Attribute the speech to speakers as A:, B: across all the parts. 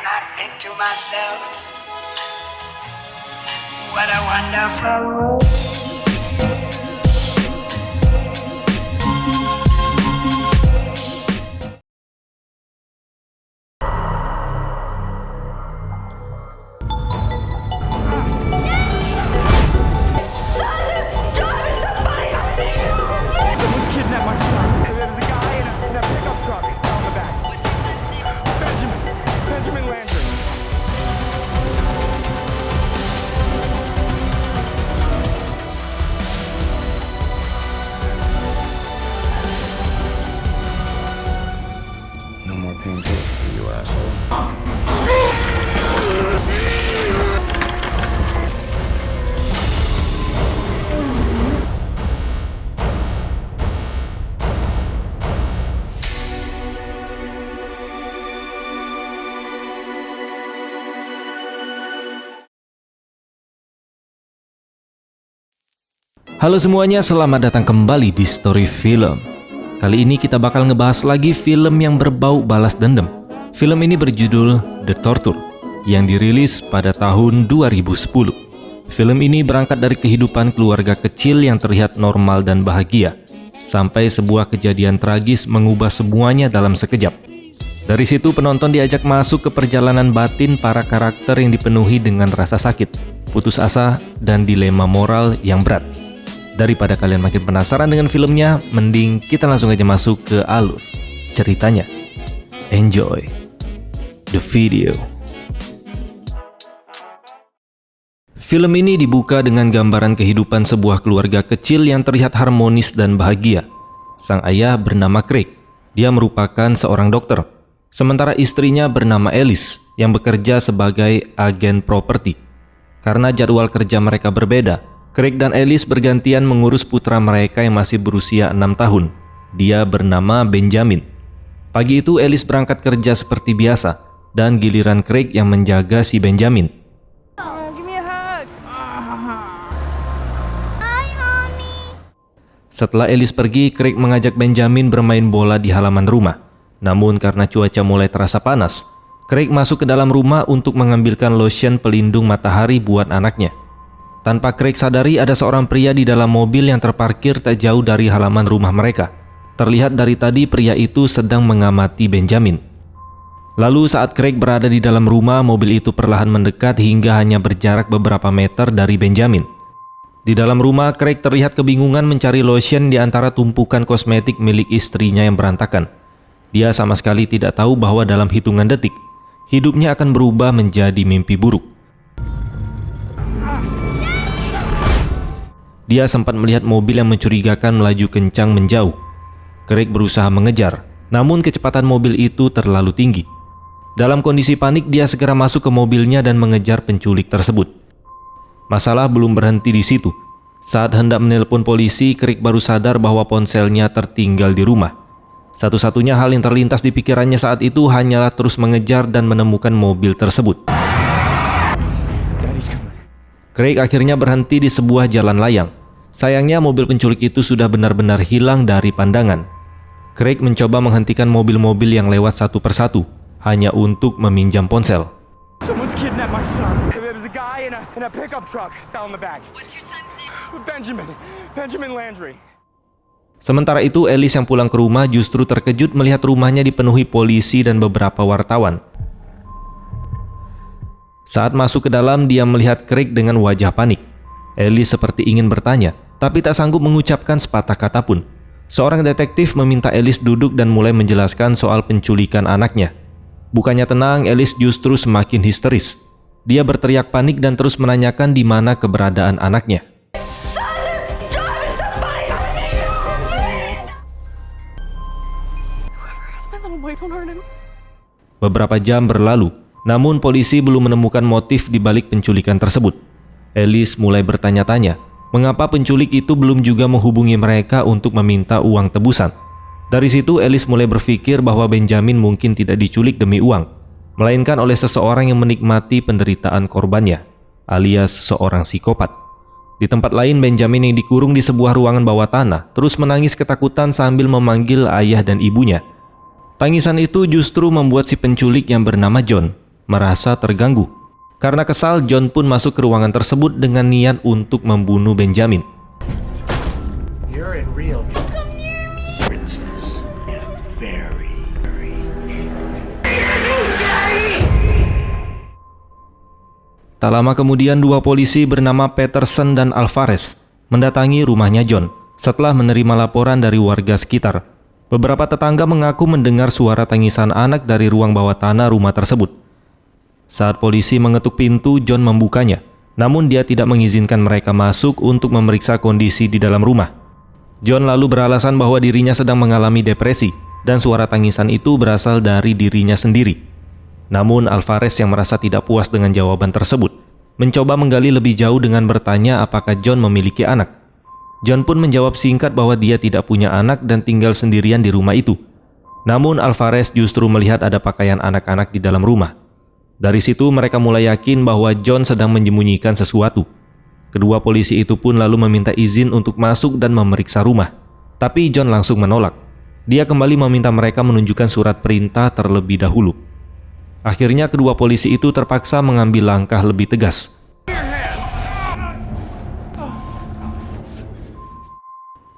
A: and I think to myself, what a wonderful world.
B: Halo semuanya, selamat datang kembali di Story Film. Kali ini kita bakal ngebahas lagi film yang berbau balas dendam. Film ini berjudul The Torture, yang dirilis pada tahun 2010. Film ini berangkat dari kehidupan keluarga kecil yang terlihat normal dan bahagia, sampai sebuah kejadian tragis mengubah semuanya dalam sekejap. Dari situ penonton diajak masuk ke perjalanan batin para karakter yang dipenuhi dengan rasa sakit, putus asa, dan dilema moral yang berat. Daripada kalian makin penasaran dengan filmnya, mending kita langsung aja masuk ke alur ceritanya. Enjoy the video. Film ini dibuka dengan gambaran kehidupan sebuah keluarga kecil yang terlihat harmonis dan bahagia. Sang ayah bernama Craig. Dia merupakan seorang dokter. Sementara istrinya bernama Alice yang bekerja sebagai agen properti. Karena jadwal kerja mereka berbeda, Craig dan Alice bergantian mengurus putra mereka yang masih berusia 6 tahun. Dia bernama Benjamin. Pagi itu Alice berangkat kerja seperti biasa, dan giliran Craig yang menjaga si Benjamin. Setelah Alice pergi, Craig mengajak Benjamin bermain bola di halaman rumah. Namun karena cuaca mulai terasa panas, Craig masuk ke dalam rumah untuk mengambilkan lotion pelindung matahari buat anaknya. Tanpa Craig sadari, ada seorang pria di dalam mobil yang terparkir tak jauh dari halaman rumah mereka. Terlihat dari tadi pria itu sedang mengamati Benjamin. Lalu saat Craig berada di dalam rumah, mobil itu perlahan mendekat hingga hanya berjarak beberapa meter dari Benjamin. Di dalam rumah, Craig terlihat kebingungan mencari lotion di antara tumpukan kosmetik milik istrinya yang berantakan. Dia sama sekali tidak tahu bahwa dalam hitungan detik, hidupnya akan berubah menjadi mimpi buruk. Dia sempat melihat mobil yang mencurigakan melaju kencang menjauh. Craig berusaha mengejar, namun kecepatan mobil itu terlalu tinggi. Dalam kondisi panik, dia segera masuk ke mobilnya dan mengejar penculik tersebut. Masalah belum berhenti di situ. Saat hendak menelpon polisi, Craig baru sadar bahwa ponselnya tertinggal di rumah. Satu-satunya hal yang terlintas di pikirannya saat itu hanyalah terus mengejar dan menemukan mobil tersebut. Craig akhirnya berhenti di sebuah jalan layang. Sayangnya mobil penculik itu sudah benar-benar hilang dari pandangan. Craig mencoba menghentikan mobil-mobil yang lewat satu persatu, hanya untuk meminjam ponsel. Sementara itu, Alice yang pulang ke rumah justru terkejut melihat rumahnya dipenuhi polisi dan beberapa wartawan. Saat masuk ke dalam, dia melihat Craig dengan wajah panik. Alice seperti ingin bertanya, tapi tak sanggup mengucapkan sepatah kata pun. Seorang detektif meminta Alice duduk dan mulai menjelaskan soal penculikan anaknya. Bukannya tenang, Alice justru semakin histeris. Dia berteriak panik dan terus menanyakan di mana keberadaan anaknya. Beberapa jam berlalu, namun polisi belum menemukan motif di balik penculikan tersebut. Alice mulai bertanya-tanya, mengapa penculik itu belum juga menghubungi mereka untuk meminta uang tebusan. Dari situ Alice mulai berpikir bahwa Benjamin mungkin tidak diculik demi uang, melainkan oleh seseorang yang menikmati penderitaan korbannya, alias seorang psikopat. Di tempat lain, Benjamin yang dikurung di sebuah ruangan bawah tanah terus menangis ketakutan sambil memanggil ayah dan ibunya. Tangisan itu justru membuat si penculik yang bernama John merasa terganggu. Karena kesal, John pun masuk ke ruangan tersebut dengan niat untuk membunuh Benjamin.
C: You're in real
A: Princess. Very, very angry.
B: Tak lama kemudian, dua polisi bernama Peterson dan Alvarez mendatangi rumahnya John setelah menerima laporan dari warga sekitar. Beberapa tetangga mengaku mendengar suara tangisan anak dari ruang bawah tanah rumah tersebut. Saat polisi mengetuk pintu, John membukanya, namun dia tidak mengizinkan mereka masuk untuk memeriksa kondisi di dalam rumah. John lalu beralasan bahwa dirinya sedang mengalami depresi dan suara tangisan itu berasal dari dirinya sendiri. Namun Alvarez yang merasa tidak puas dengan jawaban tersebut, mencoba menggali lebih jauh dengan bertanya apakah John memiliki anak. John pun menjawab singkat bahwa dia tidak punya anak dan tinggal sendirian di rumah itu. Namun Alvarez justru melihat ada pakaian anak-anak di dalam rumah. Dari situ mereka mulai yakin bahwa John sedang menyembunyikan sesuatu. Kedua polisi itu pun lalu meminta izin untuk masuk dan memeriksa rumah. Tapi John langsung menolak. Dia kembali meminta mereka menunjukkan surat perintah terlebih dahulu. Akhirnya kedua polisi itu terpaksa mengambil langkah lebih tegas.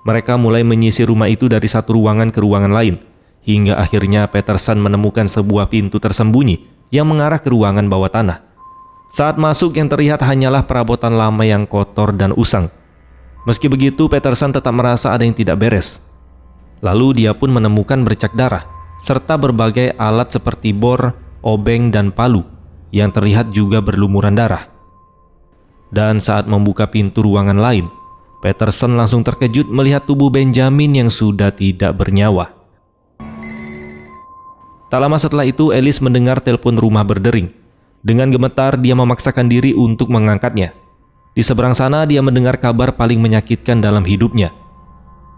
B: Mereka mulai menyisir rumah itu dari satu ruangan ke ruangan lain, hingga akhirnya Peterson menemukan sebuah pintu tersembunyi yang mengarah ke ruangan bawah tanah. Saat masuk, yang terlihat hanyalah perabotan lama yang kotor dan usang. Meski begitu, Peterson tetap merasa ada yang tidak beres. Lalu dia pun menemukan bercak darah, serta berbagai alat seperti bor, obeng, dan palu, yang terlihat juga berlumuran darah. Dan saat membuka pintu ruangan lain, Peterson langsung terkejut melihat tubuh Benjamin yang sudah tidak bernyawa. Tak lama setelah itu, Alice mendengar telepon rumah berdering. Dengan gemetar, dia memaksakan diri untuk mengangkatnya. Di seberang sana, dia mendengar kabar paling menyakitkan dalam hidupnya,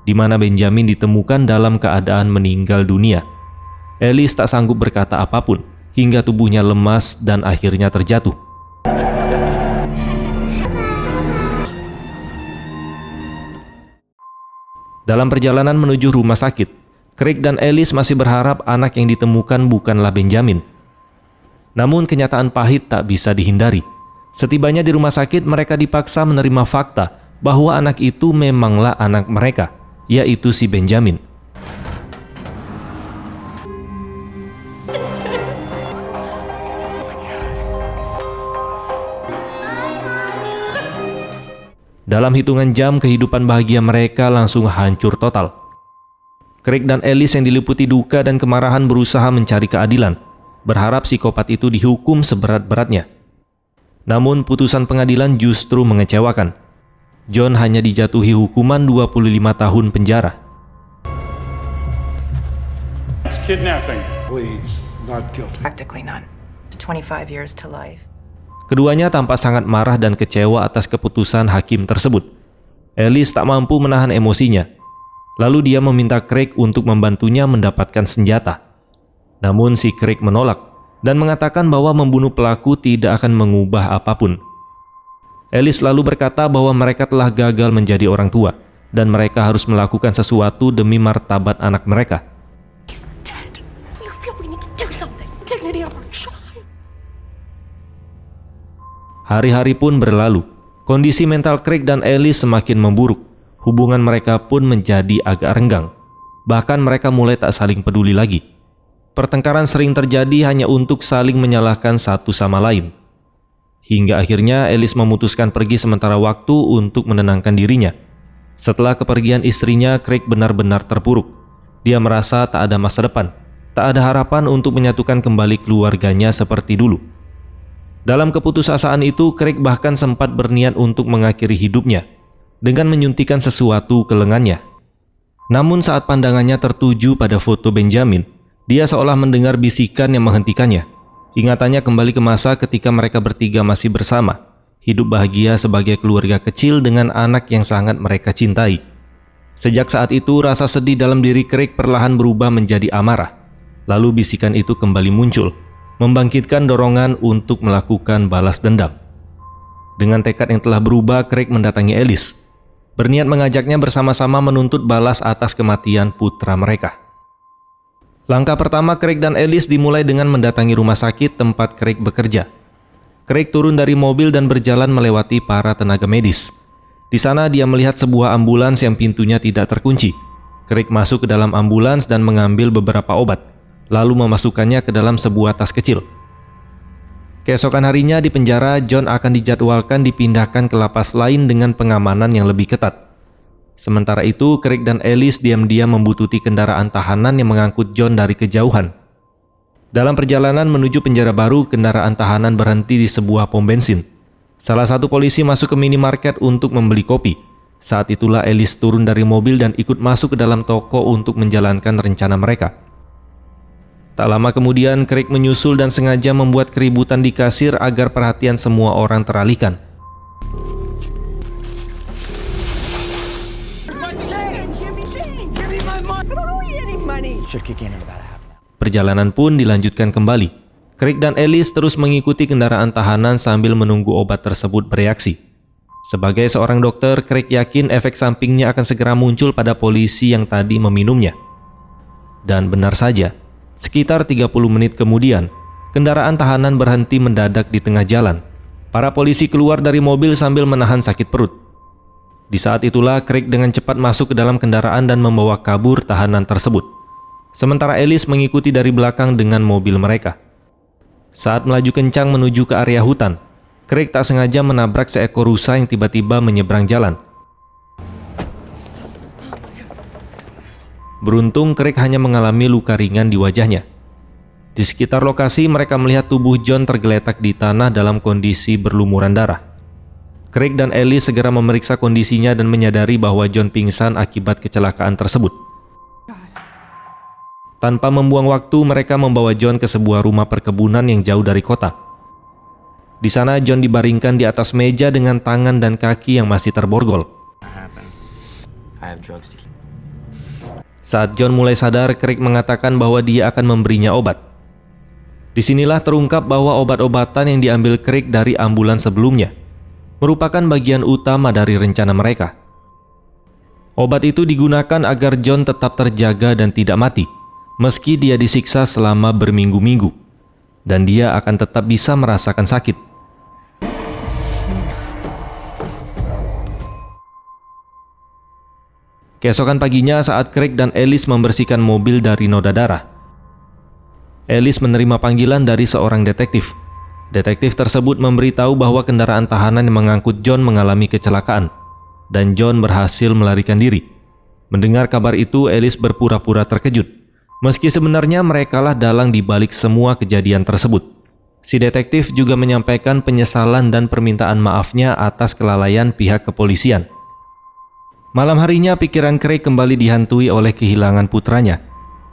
B: di mana Benjamin ditemukan dalam keadaan meninggal dunia. Alice tak sanggup berkata apapun, hingga tubuhnya lemas dan akhirnya terjatuh. Dalam perjalanan menuju rumah sakit, Craig dan Alice masih berharap anak yang ditemukan bukanlah Benjamin. Namun kenyataan pahit tak bisa dihindari. Setibanya di rumah sakit, mereka dipaksa menerima fakta bahwa anak itu memanglah anak mereka, yaitu si Benjamin. Dalam hitungan jam, kehidupan bahagia mereka langsung hancur total. Craig dan Alice yang diliputi duka dan kemarahan berusaha mencari keadilan, berharap psikopat itu dihukum seberat-beratnya. Namun putusan pengadilan justru mengecewakan. John hanya dijatuhi hukuman 25 tahun penjara.
D: It's kidnapping.
E: Pleads not guilty.
F: Practically none. 25 years to life.
B: Keduanya tampak sangat marah dan kecewa atas keputusan hakim tersebut. Alice tak mampu menahan emosinya. Lalu dia meminta Craig untuk membantunya mendapatkan senjata. Namun si Craig menolak dan mengatakan bahwa membunuh pelaku tidak akan mengubah apapun. Alice lalu berkata bahwa mereka telah gagal menjadi orang tua dan mereka harus melakukan sesuatu demi martabat anak mereka.
G: He's dead. You feel we need to do something. Dignity of our child.
B: Hari-hari pun berlalu. Kondisi mental Craig dan Alice semakin memburuk. Hubungan mereka pun menjadi agak renggang. Bahkan mereka mulai tak saling peduli lagi. Pertengkaran sering terjadi hanya untuk saling menyalahkan satu sama lain. Hingga akhirnya Alice memutuskan pergi sementara waktu untuk menenangkan dirinya. Setelah kepergian istrinya, Craig benar-benar terpuruk. Dia merasa tak ada masa depan. Tak ada harapan untuk menyatukan kembali keluarganya seperti dulu. Dalam keputusasaan itu, Craig bahkan sempat berniat untuk mengakhiri hidupnya dengan menyuntikkan sesuatu ke lengannya. Namun saat pandangannya tertuju pada foto Benjamin, dia seolah mendengar bisikan yang menghentikannya. Ingatannya kembali ke masa ketika mereka bertiga masih bersama, hidup bahagia sebagai keluarga kecil dengan anak yang sangat mereka cintai. Sejak saat itu, rasa sedih dalam diri Craig perlahan berubah menjadi amarah. Lalu bisikan itu kembali muncul, membangkitkan dorongan untuk melakukan balas dendam. Dengan tekad yang telah berubah, Craig mendatangi Alice, berniat mengajaknya bersama-sama menuntut balas atas kematian putra mereka. Langkah pertama Craig dan Alice dimulai dengan mendatangi rumah sakit tempat Craig bekerja. Craig turun dari mobil dan berjalan melewati para tenaga medis. Di sana dia melihat sebuah ambulans yang pintunya tidak terkunci. Craig masuk ke dalam ambulans dan mengambil beberapa obat, lalu memasukkannya ke dalam sebuah tas kecil. Keesokan harinya di penjara, John akan dijadwalkan dipindahkan ke lapas lain dengan pengamanan yang lebih ketat. Sementara itu, Craig dan Alice diam-diam membuntuti kendaraan tahanan yang mengangkut John dari kejauhan. Dalam perjalanan menuju penjara baru, kendaraan tahanan berhenti di sebuah pom bensin. Salah satu polisi masuk ke minimarket untuk membeli kopi. Saat itulah Alice turun dari mobil dan ikut masuk ke dalam toko untuk menjalankan rencana mereka. Tak lama kemudian, Craig menyusul dan sengaja membuat keributan di kasir agar perhatian semua orang teralihkan. Perjalanan pun dilanjutkan kembali. Craig dan Alice terus mengikuti kendaraan tahanan sambil menunggu obat tersebut bereaksi. Sebagai seorang dokter, Craig yakin efek sampingnya akan segera muncul pada polisi yang tadi meminumnya. Dan benar saja, sekitar 30 menit kemudian, kendaraan tahanan berhenti mendadak di tengah jalan. Para polisi keluar dari mobil sambil menahan sakit perut. Di saat itulah Craig dengan cepat masuk ke dalam kendaraan dan membawa kabur tahanan tersebut. Sementara Alice mengikuti dari belakang dengan mobil mereka. Saat melaju kencang menuju ke area hutan, Craig tak sengaja menabrak seekor rusa yang tiba-tiba menyeberang jalan. Beruntung Craig hanya mengalami luka ringan di wajahnya. Di sekitar lokasi mereka melihat tubuh John tergeletak di tanah dalam kondisi berlumuran darah. Craig dan Alice segera memeriksa kondisinya dan menyadari bahwa John pingsan akibat kecelakaan tersebut. Tanpa membuang waktu, mereka membawa John ke sebuah rumah perkebunan yang jauh dari kota. Di sana John dibaringkan di atas meja dengan tangan dan kaki yang masih terborgol. Saat John mulai sadar, Craig mengatakan bahwa dia akan memberinya obat. Disinilah terungkap bahwa obat-obatan yang diambil Craig dari ambulans sebelumnya merupakan bagian utama dari rencana mereka. Obat itu digunakan agar John tetap terjaga dan tidak mati, meski dia disiksa selama berminggu-minggu, dan dia akan tetap bisa merasakan sakit. Keesokan paginya saat Craig dan Alice membersihkan mobil dari noda darah, Alice menerima panggilan dari seorang detektif. Detektif tersebut memberitahu bahwa kendaraan tahanan yang mengangkut John mengalami kecelakaan, dan John berhasil melarikan diri. Mendengar kabar itu, Alice berpura-pura terkejut, meski sebenarnya merekalah dalang di balik semua kejadian tersebut. Si detektif juga menyampaikan penyesalan dan permintaan maafnya atas kelalaian pihak kepolisian. Malam harinya pikiran Craig kembali dihantui oleh kehilangan putranya.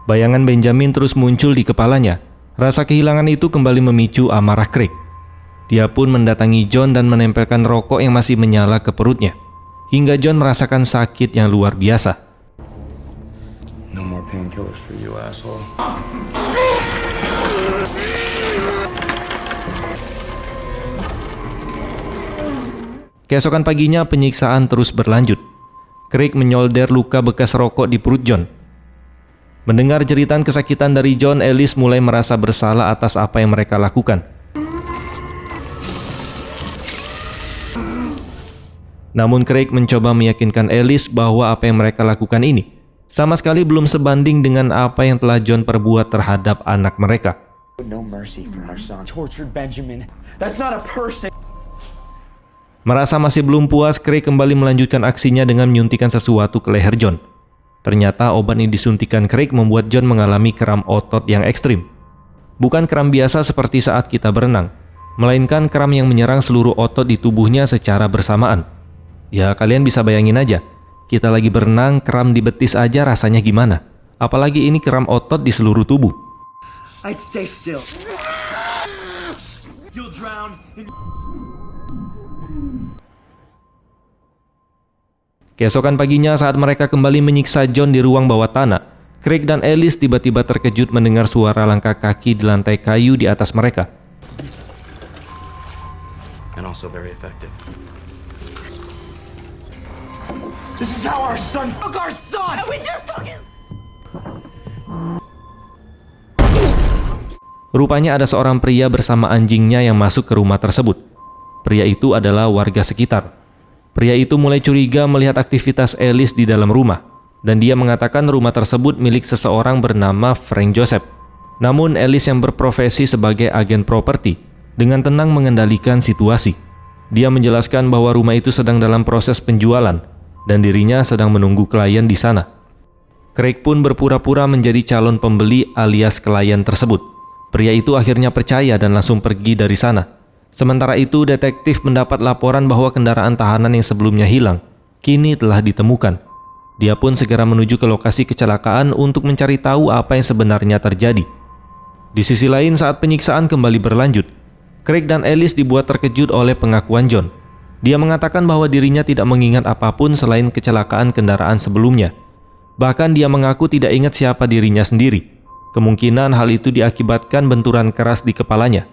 B: Bayangan Benjamin terus muncul di kepalanya. Rasa kehilangan itu kembali memicu amarah Craig. Dia pun mendatangi John dan menempelkan rokok yang masih menyala ke perutnya, hingga John merasakan sakit yang luar biasa.
E: No more painkillers for you, asshole.
B: Keesokan paginya penyiksaan terus berlanjut. Craig menyolder luka bekas rokok di perut John. Mendengar jeritan kesakitan dari John, Alice mulai merasa bersalah atas apa yang mereka lakukan. Namun Craig mencoba meyakinkan Alice bahwa apa yang mereka lakukan ini sama sekali belum sebanding dengan apa yang telah John perbuat terhadap anak mereka.
H: No mercy for our son. Tortured Benjamin. That's not a person.
B: Merasa masih belum puas, Craig kembali melanjutkan aksinya dengan menyuntikkan sesuatu ke leher John. Ternyata obat yang disuntikan Craig membuat John mengalami kram otot yang ekstrim. Bukan kram biasa seperti saat kita berenang, melainkan kram yang menyerang seluruh otot di tubuhnya secara bersamaan. Ya, kalian bisa bayangin aja, kita lagi berenang, kram di betis aja rasanya gimana? Apalagi ini kram otot di seluruh tubuh.
C: I'd stay still. You'll drown in...
B: Keesokan paginya saat mereka kembali menyiksa John di ruang bawah tanah, Craig dan Alice tiba-tiba terkejut mendengar suara langkah kaki di lantai kayu di atas mereka.
H: And also very effective.
C: This is how our son took our son!
G: We just took his...
B: Rupanya ada seorang pria bersama anjingnya yang masuk ke rumah tersebut. Pria itu adalah warga sekitar. Pria itu mulai curiga melihat aktivitas Alice di dalam rumah, dan dia mengatakan rumah tersebut milik seseorang bernama Frank Joseph. Namun Alice yang berprofesi sebagai agen properti dengan tenang mengendalikan situasi. Dia menjelaskan bahwa rumah itu sedang dalam proses penjualan dan dirinya sedang menunggu klien di sana. Craig pun berpura-pura menjadi calon pembeli alias klien tersebut. Pria itu akhirnya percaya dan langsung pergi dari sana. Sementara itu, detektif mendapat laporan bahwa kendaraan tahanan yang sebelumnya hilang kini telah ditemukan. Dia pun segera menuju ke lokasi kecelakaan untuk mencari tahu apa yang sebenarnya terjadi. Di sisi lain, saat penyiksaan kembali berlanjut, Craig dan Alice dibuat terkejut oleh pengakuan John. Dia mengatakan bahwa dirinya tidak mengingat apapun selain kecelakaan kendaraan sebelumnya. Bahkan dia mengaku tidak ingat siapa dirinya sendiri. Kemungkinan hal itu diakibatkan benturan keras di kepalanya.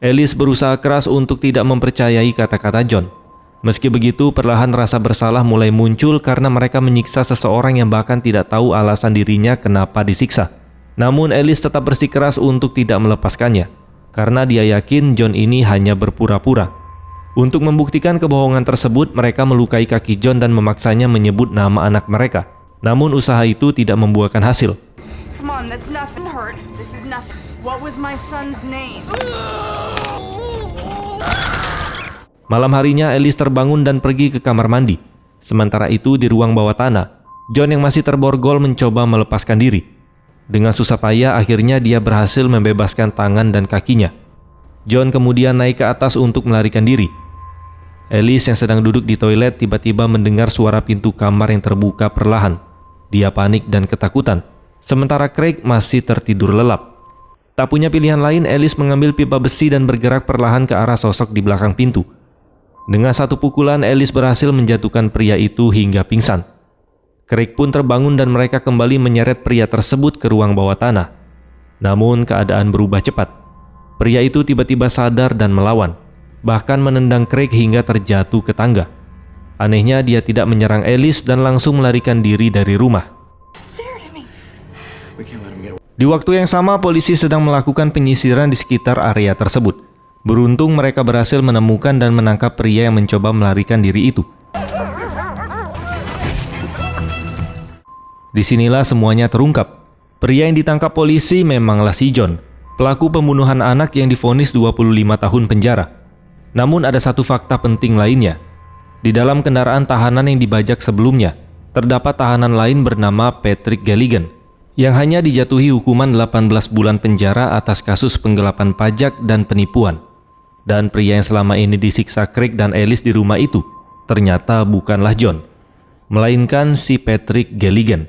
B: Alice berusaha keras untuk tidak mempercayai kata-kata John. Meski begitu, perlahan rasa bersalah mulai muncul karena mereka menyiksa seseorang yang bahkan tidak tahu alasan dirinya kenapa disiksa. Namun Alice tetap bersikeras untuk tidak melepaskannya, karena dia yakin John ini hanya berpura-pura. Untuk membuktikan kebohongan tersebut, mereka melukai kaki John dan memaksanya menyebut nama anak mereka. Namun usaha itu tidak membuahkan hasil.
I: Come on, that's nothing hurt. This is nothing. What was my son's name?
B: Malam harinya Alice terbangun dan pergi ke kamar mandi. Sementara itu di ruang bawah tanah, John yang masih terborgol mencoba melepaskan diri. Dengan susah payah akhirnya dia berhasil membebaskan tangan dan kakinya. John kemudian naik ke atas untuk melarikan diri. Alice yang sedang duduk di toilet tiba-tiba mendengar suara pintu kamar yang terbuka perlahan. Dia panik dan ketakutan. Sementara Craig masih tertidur lelap. Tak punya pilihan lain, Alice mengambil pipa besi dan bergerak perlahan ke arah sosok di belakang pintu. Dengan satu pukulan, Alice berhasil menjatuhkan pria itu hingga pingsan. Craig pun terbangun dan mereka kembali menyeret pria tersebut ke ruang bawah tanah. Namun keadaan berubah cepat. Pria itu tiba-tiba sadar dan melawan, bahkan menendang Craig hingga terjatuh ke tangga. Anehnya dia tidak menyerang Alice dan langsung melarikan diri dari rumah. Di waktu yang sama, polisi sedang melakukan penyisiran di sekitar area tersebut. Beruntung mereka berhasil menemukan dan menangkap pria yang mencoba melarikan diri itu. Disinilah semuanya terungkap. Pria yang ditangkap polisi memanglah si John, pelaku pembunuhan anak yang divonis 25 tahun penjara. Namun ada satu fakta penting lainnya. Di dalam kendaraan tahanan yang dibajak sebelumnya, terdapat tahanan lain bernama Patrick Galligan, yang hanya dijatuhi hukuman 18 bulan penjara atas kasus penggelapan pajak dan penipuan. Dan pria yang selama ini disiksa Craig dan Alice di rumah itu ternyata bukanlah John, melainkan si Patrick Galligan.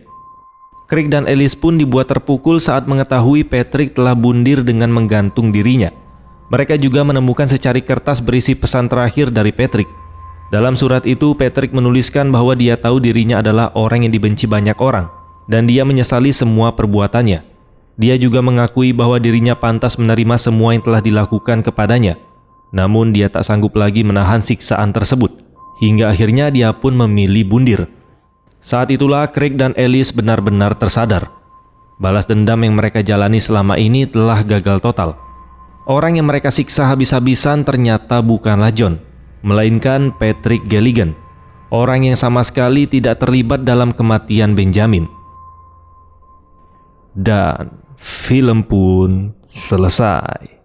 B: Craig dan Alice pun dibuat terpukul saat mengetahui Patrick telah bundir dengan menggantung dirinya. Mereka juga menemukan secari kertas berisi pesan terakhir dari Patrick. Dalam surat itu, Patrick menuliskan bahwa dia tahu dirinya adalah orang yang dibenci banyak orang, dan dia menyesali semua perbuatannya. Dia juga mengakui bahwa dirinya pantas menerima semua yang telah dilakukan kepadanya. Namun dia tak sanggup lagi menahan siksaan tersebut, hingga akhirnya dia pun memilih bundir. Saat itulah Craig dan Alice benar-benar tersadar. Balas dendam yang mereka jalani selama ini telah gagal total. Orang yang mereka siksa habis-habisan ternyata bukanlah John, melainkan Patrick Galligan, orang yang sama sekali tidak terlibat dalam kematian Benjamin. Dan film pun selesai.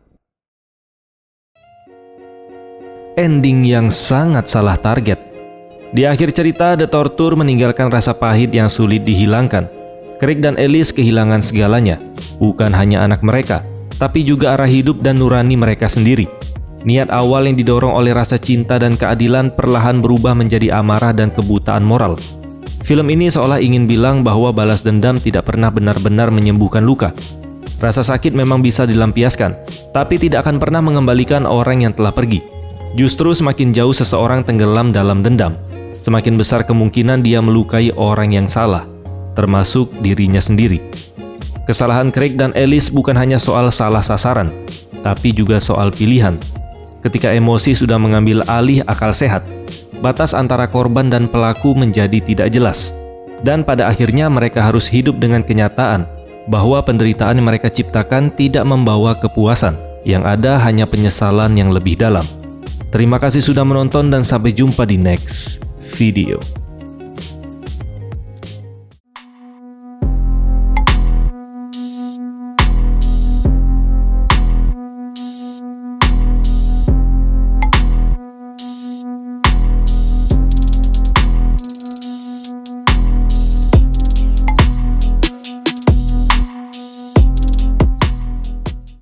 B: Ending yang sangat salah target. Di akhir cerita, The Torture meninggalkan rasa pahit yang sulit dihilangkan. Craig dan Alice kehilangan segalanya, bukan hanya anak mereka, tapi juga arah hidup dan nurani mereka sendiri. Niat awal yang didorong oleh rasa cinta dan keadilan perlahan berubah menjadi amarah dan kebutaan moral. Film ini seolah ingin bilang bahwa balas dendam tidak pernah benar-benar menyembuhkan luka. Rasa sakit memang bisa dilampiaskan, tapi tidak akan pernah mengembalikan orang yang telah pergi. Justru semakin jauh seseorang tenggelam dalam dendam, semakin besar kemungkinan dia melukai orang yang salah, termasuk dirinya sendiri. Kesalahan Craig dan Alice bukan hanya soal salah sasaran, tapi juga soal pilihan. Ketika emosi sudah mengambil alih akal sehat, batas antara korban dan pelaku menjadi tidak jelas. Dan pada akhirnya mereka harus hidup dengan kenyataan bahwa penderitaan yang mereka ciptakan tidak membawa kepuasan, yang ada hanya penyesalan yang lebih dalam. Terima kasih sudah menonton dan sampai jumpa di next video.